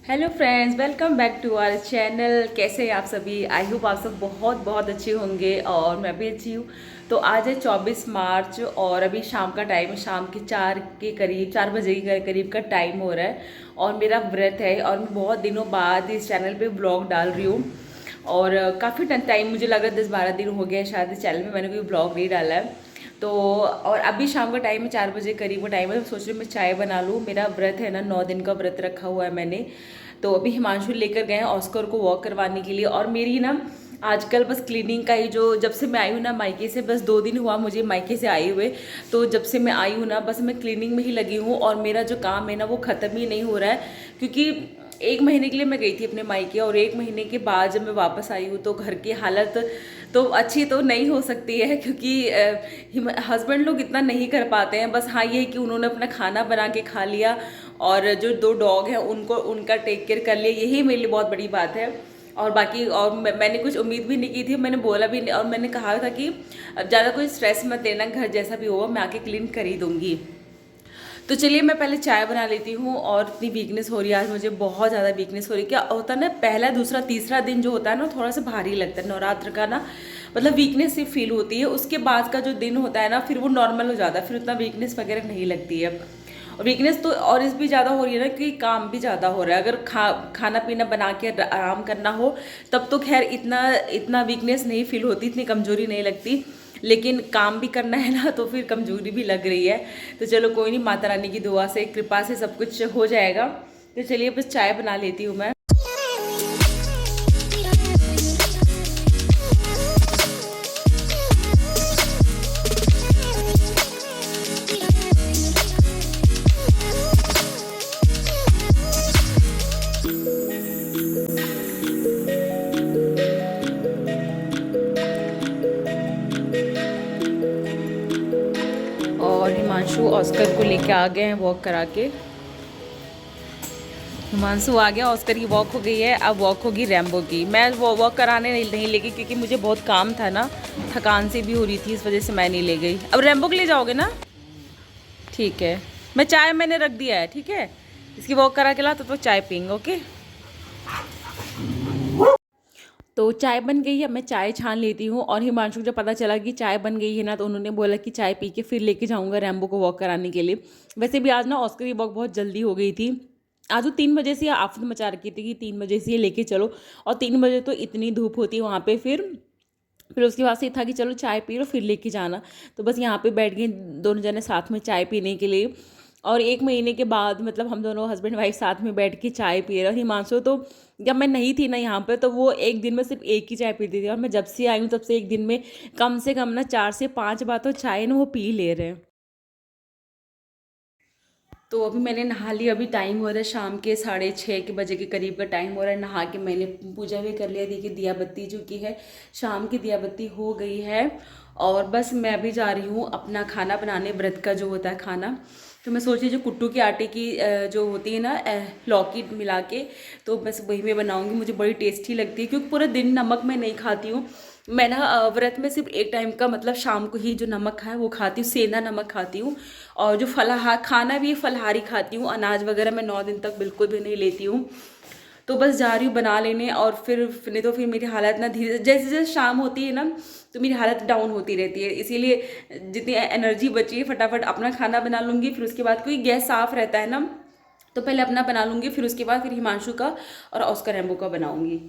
Hello friends, welcome back to our channel. कैसे हैं आप सभी? आई होप आप सब बहुत बहुत अच्छे होंगे और मैं भी अच्छी हूँ। तो आज है 24 मार्च और अभी शाम का टाइम है। शाम के 4 बजे के करीब का टाइम हो रहा है और मेरा व्रत है और मैं बहुत दिनों बाद इस चैनल पे ब्लॉग डाल रही हूँ। और काफ़ी टाइम, मुझे लग रहा है 10-12 दिन हो गया है शायद इस चैनल में मैंने कोई ब्लॉग नहीं डाला है। तो और अभी शाम का टाइम है, 4 बजे करीब का टाइम है। तो सोच रही हूँ मैं चाय बना लूँ। मेरा व्रत है ना, 9 दिन का व्रत रखा हुआ है मैंने। तो अभी हिमांशु लेकर गए हैं ऑस्कर को वॉक करवाने के लिए। और मेरी ना आजकल बस क्लीनिंग का ही, जो जब से मैं आई हूँ ना मायके से, बस 2 दिन हुआ मुझे मायके से आए हुए। तो जब से मैं आई हूँ ना, बस मैं क्लीनिंग में ही लगी हूँ और मेरा जो काम है ना वो ख़त्म ही नहीं हो रहा है। क्योंकि 1 महीने के लिए मैं गई थी अपने मायके और 1 महीने के बाद जब मैं वापस आई हूँ तो घर की हालत तो अच्छी तो नहीं हो सकती है, क्योंकि हस्बैंड लोग इतना नहीं कर पाते हैं। बस हाँ, ये है कि उन्होंने अपना खाना बना के खा लिया और जो 2 डॉग हैं उनको उनका टेक केयर कर लिया, यही मेरे लिए बहुत बड़ी बात है। और बाकी और मैंने कुछ उम्मीद भी नहीं की थी, मैंने बोला भी नहीं और मैंने कहा था कि अब ज़्यादा कोई स्ट्रेस मत लेना, घर जैसा भी होगा मैं आके क्लीन कर ही दूंगी। तो चलिए मैं पहले चाय बना लेती हूँ। और इतनी वीकनेस हो रही है आज मुझे, बहुत ज़्यादा वीकनेस हो रही है। क्या होता है ना, पहला दूसरा तीसरा दिन जो होता है ना थोड़ा सा भारी लगता है नवरात्र का ना, मतलब वीकनेस सी फील होती है। उसके बाद का जो दिन होता है ना फिर वो नॉर्मल हो जाता है, फिर उतना वीकनेस वगैरह नहीं लगती है। और वीकनेस तो और इस भी ज़्यादा हो रही है ना, क्योंकि काम भी ज़्यादा हो रहा है। अगर खाना पीना बना के आराम करना हो तब तो खैर इतना इतना वीकनेस नहीं फील होती, इतनी कमजोरी नहीं लगती। लेकिन काम भी करना है ना तो फिर कमजोरी भी लग रही है। तो चलो कोई नहीं, माता रानी की दुआ से कृपा से सब कुछ हो जाएगा। तो चलिए बस चाय बना लेती हूँ मैं। और हिमांशु ऑस्कर को लेके आ गए हैं वॉक करा के। हिमांशु आ गया, ऑस्कर की वॉक हो गई है, अब वॉक होगी रैम्बो की। मैं वो वॉक कराने नहीं ले गई क्योंकि मुझे बहुत काम था ना, थकान से भी हो रही थी, इस वजह से मैं नहीं ले गई। अब रैम्बो के लिए जाओगे ना? ठीक है, मैं चाय मैंने रख दिया है, ठीक है। इसकी वॉक करा के ला तो चाय पियेंगे, ओके। तो चाय बन गई है, मैं चाय छान लेती हूँ। और हिमांशु को जब पता चला कि चाय बन गई है ना तो उन्होंने बोला कि चाय पी के फिर लेके जाऊँगा रैम्बो को वॉक कराने के लिए। वैसे भी आज ना ऑस्कर की वॉक बहुत जल्दी हो गई थी। आज वो 3 बजे से आफत मचा रखी थी कि 3 बजे से ये लेके चलो। और 3 बजे तो इतनी धूप होती है वहाँ पे। फिर उसके बाद से ये था कि चलो चाय पी लो फिर लेके जाना। तो बस यहाँ पे बैठ गए दोनों जने साथ में चाय पीने के लिए। और 1 महीने के बाद मतलब हम दोनों हस्बैंड वाइफ साथ में बैठ के चाय पी रहे। और हिमांशु तो जब मैं नहीं थी ना यहाँ पे तो वो एक दिन में सिर्फ एक ही चाय पीती थी, और मैं जब से आई हूँ तब से एक दिन में कम से कम ना 4 से 5 बार तो चाय ना वो पी ले रहे हैं। तो अभी मैंने नहा लिया, अभी टाइम हो रहा है शाम के 6:30 के बजे के करीब का टाइम हो रहा है। नहा के मैंने पूजा भी कर लिया। देखिए दिया बत्ती जो की है, शाम की दिया बत्ती हो गई है। और बस मैं अभी जा रही हूँ अपना खाना बनाने, व्रत का जो होता है खाना। तो मैं सोच रही जो कुट्टू के आटे की जो होती है ना, लौकी मिला के, तो बस वही मैं बनाऊँगी। मुझे बड़ी टेस्टी लगती है क्योंकि पूरा दिन नमक मैं नहीं खाती हूँ। मैं ना व्रत में सिर्फ एक टाइम का मतलब शाम को ही जो नमक है वो खाती हूँ, सेंधा नमक खाती हूँ। और जो फलाहार खाना भी फलाहारी खाती हूँ, अनाज वगैरह मैं 9 दिन तक बिल्कुल भी नहीं लेती हूँ। तो बस जा रही हूँ बना लेने। और फिर नहीं तो फिर मेरी हालत ना धीरे जैसे जैसे शाम होती है ना तो मेरी हालत डाउन होती रहती है। इसीलिए जितनी एनर्जी बची है फटाफट अपना खाना बना लूँगी। फिर उसके बाद कोई गैस साफ रहता है ना, तो पहले अपना बना लूँगी, फिर उसके बाद फिर हिमांशु का और ऑस्कर रैम्बो का बनाऊँगी।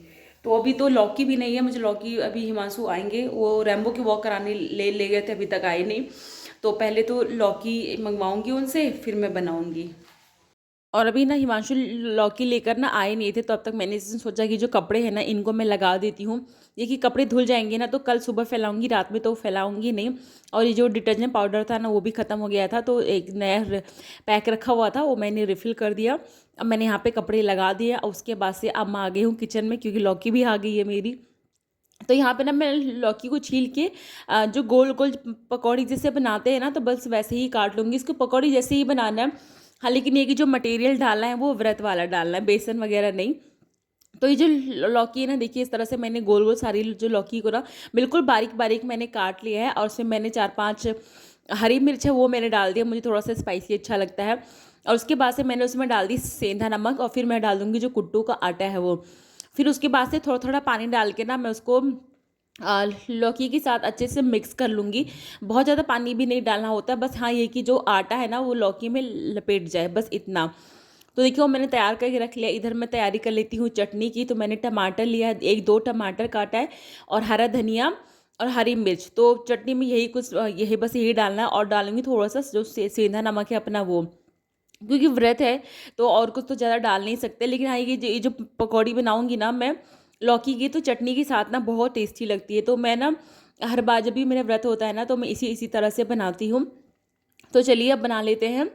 तो अभी तो लौकी भी नहीं है मुझे, लौकी अभी हिमांशु आएंगे, वो रैम्बो की वॉक कराने ले गए थे, अभी तक आए नहीं। तो पहले तो लौकी मंगवाऊंगी उनसे, फिर मैं बनाऊंगी। और अभी ना हिमांशु लौकी लेकर ना आए नहीं थे, तो अब तक मैंने इस दिन सोचा कि जो कपड़े हैं ना इनको मैं लगा देती हूँ। ये कि कपड़े धुल जाएंगे ना तो कल सुबह फैलाऊंगी, रात में तो फैलाऊंगी नहीं। और ये जो डिटर्जेंट पाउडर था ना वो भी ख़त्म हो गया था, तो एक नया पैक रखा हुआ था वो मैंने रिफ़िल कर दिया। अब मैंने यहाँ पे कपड़े लगा दिए। और उसके बाद से अब मैं आ गई हूँ किचन में, क्योंकि लौकी भी आ गई है मेरी। तो यहाँ पे ना मैं लौकी को छील के जो गोल गोल पकौड़ी जैसे बनाते हैं ना तो बस वैसे ही काट लूँगी। इसको पकौड़ी जैसे ही बनाना है। हाँ, लेकिन ये कि जो मटेरियल डालना है वो व्रत वाला डालना है, बेसन वगैरह नहीं। तो ये जो लौकी है ना, देखिए इस तरह से मैंने गोल गोल सारी जो लौकी को ना बिल्कुल बारीक बारीक मैंने काट लिया है। और उसमें मैंने 4-5 हरी मिर्च है वो मैंने डाल दिया, मुझे थोड़ा सा स्पाइसी अच्छा लगता है। और उसके बाद से मैंने उसमें डाल दी सेंधा नमक, और फिर मैं डाल दूँगी जो कुट्टू का आटा है वो। फिर उसके बाद से थोड़ा थोड़ा पानी डाल के ना मैं उसको लौकी के साथ अच्छे से मिक्स कर लूँगी। बहुत ज़्यादा पानी भी नहीं डालना होता, बस हाँ ये कि जो आटा है ना वो लौकी में लपेट जाए, बस इतना। तो देखिए वो मैंने तैयार करके रख लिया। इधर मैं तैयारी कर लेती हूँ चटनी की। तो मैंने टमाटर लिया है, 1-2 टमाटर काटा है, और हरा धनिया और हरी मिर्च। तो चटनी में यही कुछ यही बस यही डालना है, और डालूंगी थोड़ा सा जो सेंधा नमक है अपना वो, क्योंकि व्रत है तो और कुछ तो ज़्यादा डाल नहीं सकते। लेकिन हाँ ये जो पकौड़ी बनाऊंगी ना मैं लौकी की, तो चटनी के साथ ना बहुत टेस्टी लगती है। तो मैं ना हर बार जब भी मेरा व्रत होता है ना तो मैं इसी तरह से बनाती हूँ। तो चलिए अब बना लेते हैं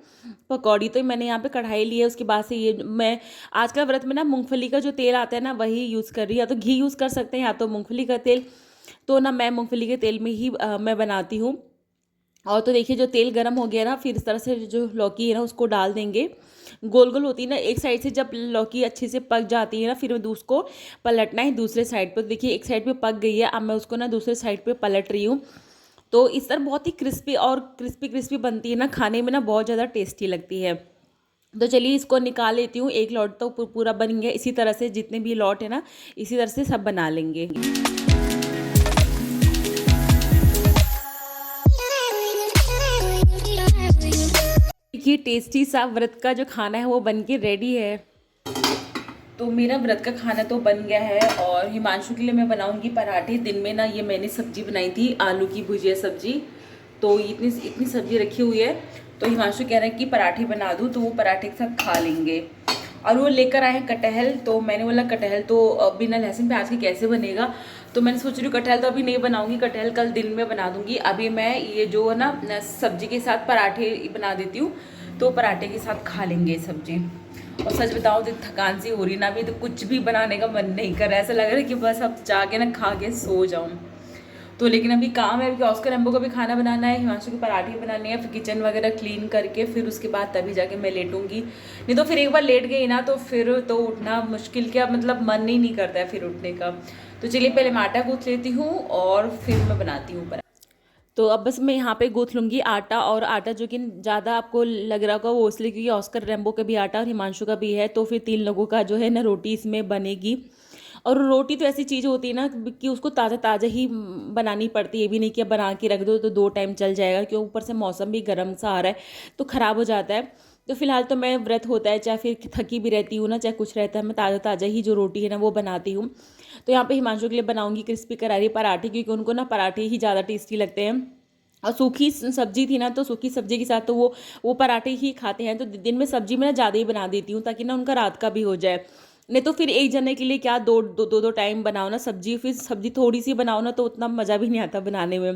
पकौड़ी। तो मैंने यहाँ पे कढ़ाई ली है, उसके बाद से ये मैं आज का व्रत में ना मूंगफली का जो तेल आता है ना वही यूज़ कर रही हूँ, या तो घी यूज़ कर सकते हैं या तो मूंगफली का तेल। तो ना मैं मूंगफली के तेल में ही मैं बनाती हूँ। और तो देखिए जो तेल गर्म हो गया ना, फिर इस तरह से जो लौकी है ना उसको डाल देंगे। गोल गोल होती है ना, एक साइड से जब लौकी अच्छे से पक जाती है ना, फिर उसको पलटना है दूसरे साइड पर। देखिए एक साइड पे पक गई है, अब मैं उसको ना दूसरे साइड पे पलट रही हूँ। तो इस तरह बहुत ही क्रिस्पी और क्रिस्पी बनती है ना, खाने में ना बहुत ज़्यादा टेस्टी लगती है। तो चलिए इसको निकाल लेती हूँ। एक लौट तो पूरा बन गया। इसी तरह से जितने भी लौट है ना इसी तरह से सब बना लेंगे। देखिए टेस्टी सा व्रत का जो खाना है वो बन के रेडी है। तो मेरा व्रत का खाना तो बन गया है, और हिमांशु के लिए मैं बनाऊंगी पराठे। दिन में ना ये मैंने सब्जी बनाई थी, आलू की भुजिया सब्जी। तो इतनी सब्जी रखी हुई है, तो हिमांशु कह रहे हैं कि पराठे बना दूँ, तो वो पराठे के साथ खा लेंगे। और वो लेकर आए हैं कटहल। तो मैंने बोला कटहल तो बिना लहसुन प्याज के कैसे बनेगा, तो मैंने सोच रही हूँ कटहल तो अभी नहीं बनाऊंगी, कटहल कल दिन में बना दूंगी। अभी मैं ये जो है ना सब्जी के साथ पराठे बना देती हूँ, तो पराठे के साथ खा लेंगे सब्जी। और सच बताओ तो थकान सी हो रही ना, अभी तो कुछ भी बनाने का मन नहीं कर रहा है। ऐसा लग रहा है कि बस अब जाके ना खा के सो जाऊँ। तो लेकिन अभी काम है, अभी ऑस्कर एम्बो को भी खाना बनाना है, हिमांशु के पराठे बनाने हैं, फिर किचन वगैरह क्लीन करके फिर उसके बाद तभी जाके मैं लेटूंगी। नहीं तो फिर एक बार लेट गई ना तो फिर तो उठना मुश्किल, क्या मतलब मन ही नहीं करता है फिर उठने का। तो चलिए पहले मैं आटा गूँथ लेती हूँ और फिर मैं बनाती हूँ पराठे। तो अब बस मैं यहाँ पे गूँथ लूँगी आटा। और आटा जो कि ज़्यादा आपको लग रहा होगा वो इसलिए क्योंकि ऑस्कर रेम्बो का भी आटा और हिमांशु का भी है, तो फिर 3 लोगों का जो है ना रोटी इसमें बनेगी। और रोटी तो ऐसी चीज़ होती है ना कि उसको ताज़ा ताज़ा ही बनानी पड़ती है। ये भी नहीं कि अब बना के रख दो तो 2 टाइम चल जाएगा, क्योंकि ऊपर से मौसम भी गर्म सा आ रहा है तो ख़राब हो जाता है। तो फिलहाल तो मैं व्रत होता है चाहे फिर थकी भी रहती हूँ ना, चाहे कुछ रहता है, मैं ताज़ा ताज़ा ही जो रोटी है ना वो बनाती हूँ। तो यहाँ पे हिमांशु के लिए बनाऊंगी क्रिस्पी करारी पराठे, क्योंकि उनको ना पराठे ही ज़्यादा टेस्टी लगते हैं। और सूखी सब्जी थी ना, तो सूखी सब्जी के साथ तो वो पराठे ही खाते हैं। तो दिन में सब्जी मैं ना ज़्यादा ही बना देती हूँ ताकि ना उनका रात का भी हो जाए। नहीं तो फिर एक जने के लिए क्या दो टाइम बनाओ ना सब्जी, फिर सब्जी थोड़ी सी बनाओ ना तो उतना मज़ा भी नहीं आता बनाने में।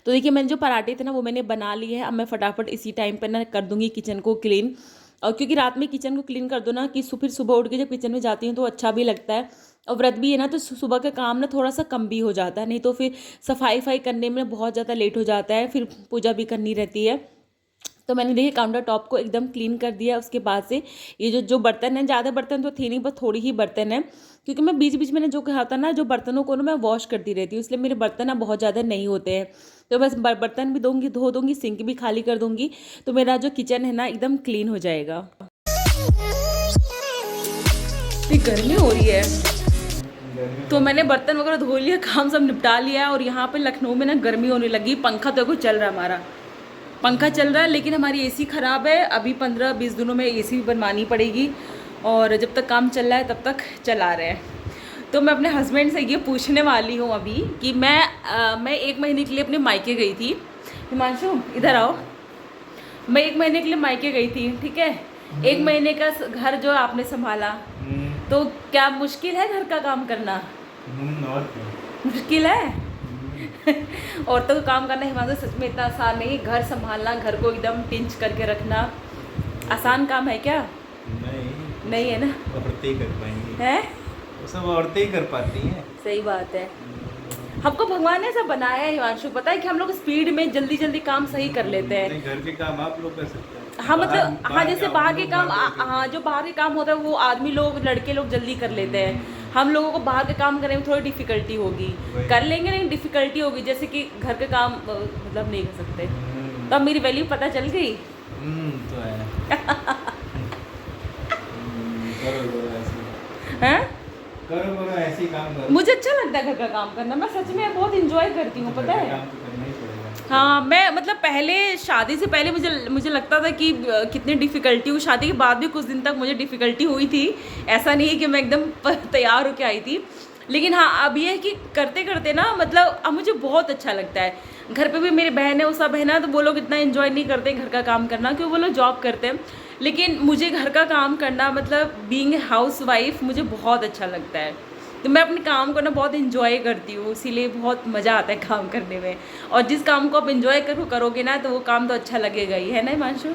तो देखिए मैंने जो पराठे थे ना वो मैंने बना लिए हैं। अब मैं फटाफट इसी टाइम पर ना कर दूंगी किचन को क्लीन। और क्योंकि रात में किचन को क्लीन कर दो ना कि फिर सुबह उठ के जब किचन में जाती हूँ तो अच्छा भी लगता है। और व्रत भी है ना तो सुबह का काम ना थोड़ा सा कम भी हो जाता है, नहीं तो फिर सफाई करने में बहुत ज़्यादा लेट हो जाता है, फिर पूजा भी करनी रहती है। तो मैंने देखिए काउंटर टॉप को एकदम क्लीन कर दिया। उसके बाद से ये जो बर्तन है, ज़्यादा बर्तन तो थे नहीं, बस थोड़ी ही बर्तन है, क्योंकि मैं बीच बीच में ना जो कहा था ना जो बर्तनों को ना मैं वॉश करती रहती हूँ, इसलिए मेरे बर्तन ना बहुत ज़्यादा नहीं होते हैं। तो बस बर्तन भी धो दूँगी, सिंक भी खाली कर दूँगी, तो मेरा जो किचन है ना एकदम क्लीन हो जाएगा। इतनी गर्मी हो रही है, तो मैंने बर्तन वगैरह धो लिया, काम सब निपटा लिया। और यहाँ पे लखनऊ में ना गर्मी होने लगी। पंखा तो चल रहा है, हमारा पंखा चल रहा है, लेकिन हमारी एसी ख़राब है। अभी 15-20 दिनों में एसी भी बनवानी पड़ेगी, और जब तक काम चल रहा है तब तक चला रहे हैं। तो मैं अपने हस्बैंड से ये पूछने वाली हूँ अभी कि मैं 1 महीने के लिए अपने मायके गई थी। हिमांशु इधर आओ। मैं 1 महीने के लिए मायके गई थी, ठीक है। 1 महीने का घर जो आपने संभाला, तो क्या मुश्किल है घर का काम करना? और मुश्किल है। औरतों को काम करना हिमांशु सच में इतना आसान नहीं। घर संभालना, घर को एकदम टिंच करके रखना आसान काम है क्या? नहीं है ना, औरतें ही कर पाएंगी। है वो सब औरतें ही कर पाती हैं। सही बात है। हमको भगवान ने ऐसा बनाया है हिमांशु, पता है कि हम लोग स्पीड में जल्दी काम सही कर लेते हैं। घर के काम आप लोग कर सकते हैं। हाँ मतलब हाँ, जैसे बाहर के काम, हाँ जो बाहर के काम होता है वो आदमी लोग, लड़के लोग जल्दी कर लेते हैं। हम लोगों को बाहर के काम करने में थोड़ी डिफिकल्टी होगी, कर लेंगे लेकिन डिफिकल्टी होगी, जैसे कि घर के काम मतलब नहीं कर सकते। तो अब मेरी वैल्यू पता चल गई। तो है। करो ऐसे हैं? करो ऐसे ही काम करो। मुझे अच्छा लगता है घर का काम करना, मैं सच में बहुत इंजॉय करती हूँ, पता है। काम तो करना ही पड़ेगा। हाँ, मैं मतलब पहले शादी से पहले मुझे लगता था कि कितनी डिफ़िकल्टी हुई, शादी के बाद भी कुछ दिन तक मुझे डिफ़िकल्टी हुई थी। ऐसा नहीं है कि मैं एकदम तैयार होके आई थी, लेकिन हाँ अब ये है कि करते करते ना मतलब अब मुझे बहुत अच्छा लगता है। घर पे भी मेरी बहन है, वो सब है ना, तो वो लोग इतना इन्जॉय नहीं करते घर का काम करना, क्योंकि वो लोग जॉब करते हैं। लेकिन मुझे घर का काम करना मतलब बीइंग ए हाउस वाइफ मुझे बहुत अच्छा लगता है। तो मैं अपने काम को ना बहुत इन्जॉय करती हूँ, इसीलिए बहुत मज़ा आता है काम करने में। और जिस काम को आप इन्जॉय करोगे ना, तो वो काम तो अच्छा लगेगा ही, है ना हिमांशु?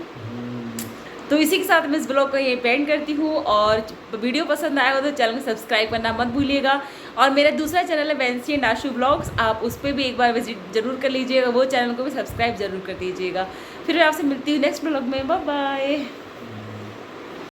तो इसी के साथ मैं इस ब्लॉग को ये पेंड करती हूँ, और वीडियो पसंद आया हो तो चैनल को सब्सक्राइब करना मत भूलिएगा। और मेरा दूसरा चैनल है वैंसी एंड आशु ब्लॉग्स, आप उस पर भी एक बार विजिट जरूर कर लीजिएगा, वो चैनल को भी सब्सक्राइब जरूर कर दीजिएगा। फिर मैं आपसे मिलती हूँ नेक्स्ट ब्लॉग में, बाय बाय।